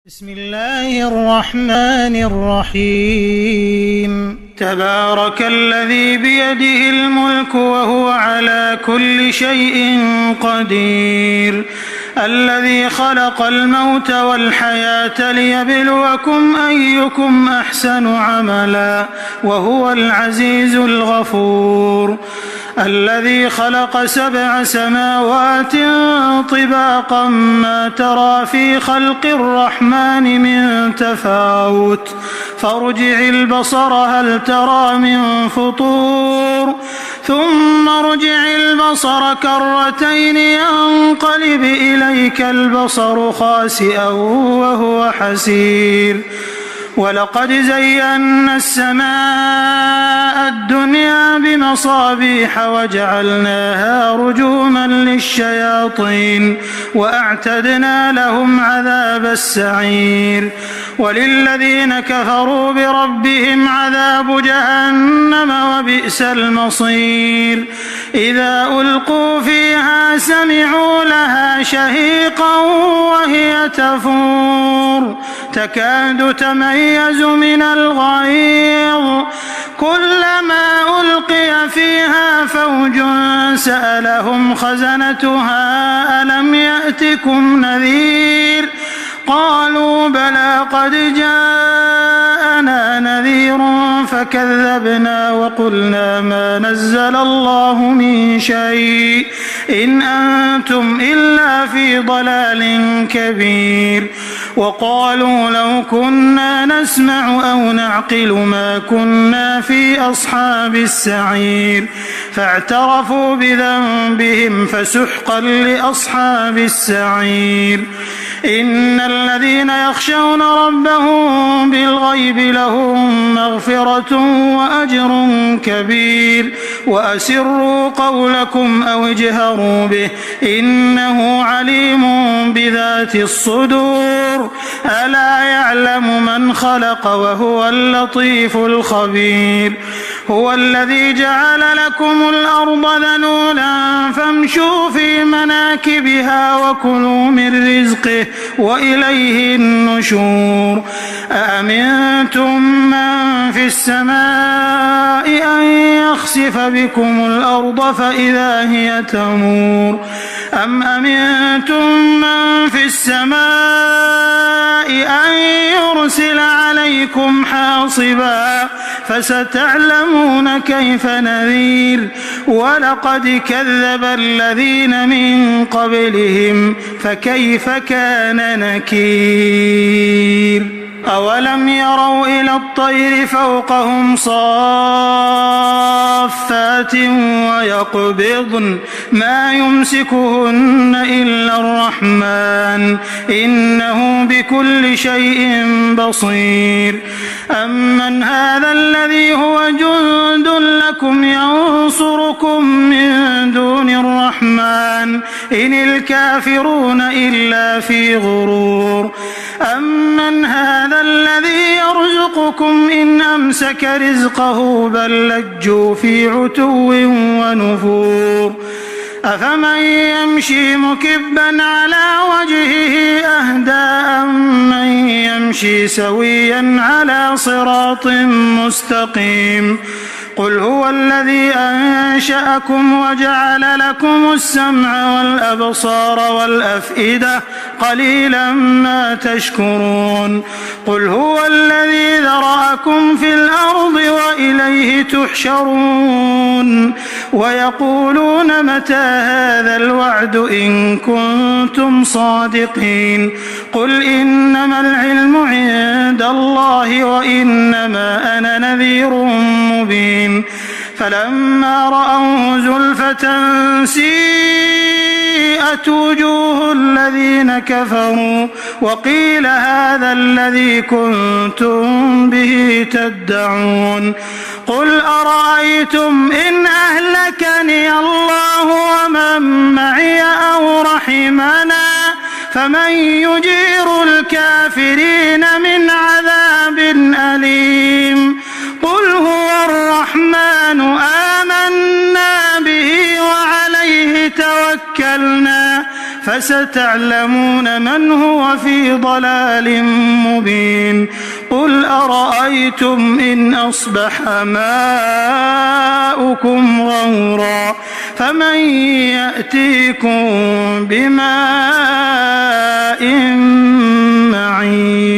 بسم الله الرحمن الرحيم تبارك الذي بيده الملك وهو على كل شيء قدير الذي خلق الموت والحياة ليبلوكم أيكم أحسن عملا وهو العزيز الغفور الذي خلق 7 سماوات طباقا ما ترى في خلق الرحمن من تفاوت فارجع البصر هل ترى من فطور ثم ارجع البصر كرتين ينقلب إليك البصر خاسئا وهو حسير ولقد زينا السماء الدنيا بمصابيح وجعلناها رجوما للشياطين وأعتدنا لهم عذاب السعير وللذين كفروا بربهم عذاب جهنم وبئس المصير إذا ألقوا فيها سمعوا لها شهيقا وهي تفور تكاد تميز من الغيظ كلما ألقي فيها فوج سألهم خزنتها ألم يأتكم نذير قالوا بلى قد جاءنا نذير فكذبنا وقلنا ما نزل الله من شيء إن أنتم إلا في ضلال كبير وقالوا لو كنا نسمع أو نعقل ما كنا في أصحاب السعير فاعترفوا بذنبهم فسحقا لأصحاب السعير إن الذين يخشون ربهم بالغيب لهم مغفرة وأجر كبير وأسروا قولكم أو اجهروا به إنه عليم بذات الصدور ألا يعلم من خلق وهو اللطيف الخبير هو الذي جعل لكم الأرض ذلولا فامشوا في مناكبها وكلوا من رزقه وإليه النشور أأمنتم من في السماء أن يخسف بكم الأرض فإذا هي تمور أم أمنتم من في السماء أن يرسل عليكم حاصبا فستعلمون كيف نذير ولقد كذب الذين من قبلهم فكيف كان نكير أولم يروا إلى الطير فوقهم صافات ويقبضن ما يمسكهن إلا الرحمن إنه بكل شيء بصير أمن هذا الذي هو جند لكم ينصركم من دون الرحمن إن الكافرون إلا في غرور أمن هذا الذي يرزقكم إن أمسك رزقه بل لجوا في عتو ونفور أفمن يمشي مكبا على وجهه أهدى أمن يمشي سويا على صراط مستقيم قل هو الذي أنشأكم وجعل لكم السمع والأبصار والأفئدة قليلا ما تشكرون قل هو الذي ذرأكم في الأرض وإليه تحشرون ويقولون متى هذا الوعد إن كنتم صادقين قل إنما العلم عند الله وإنما أنا نذير مبين فلما رأوا زلفة سيئت وجوه الذين كفروا وقيل هذا الذي كنتم به تدعون قل أرأيتم إن أهلكني الله ومن معي أو رحمنا فمن يجير الكافرين من عذاب أليم قل هو الرحمن آمنا به وعليه توكلنا فستعلمون من هو في ضلال مبين قل أرأيتم إن أصبح ماؤكم غورا فمن يأتيكم بماء معين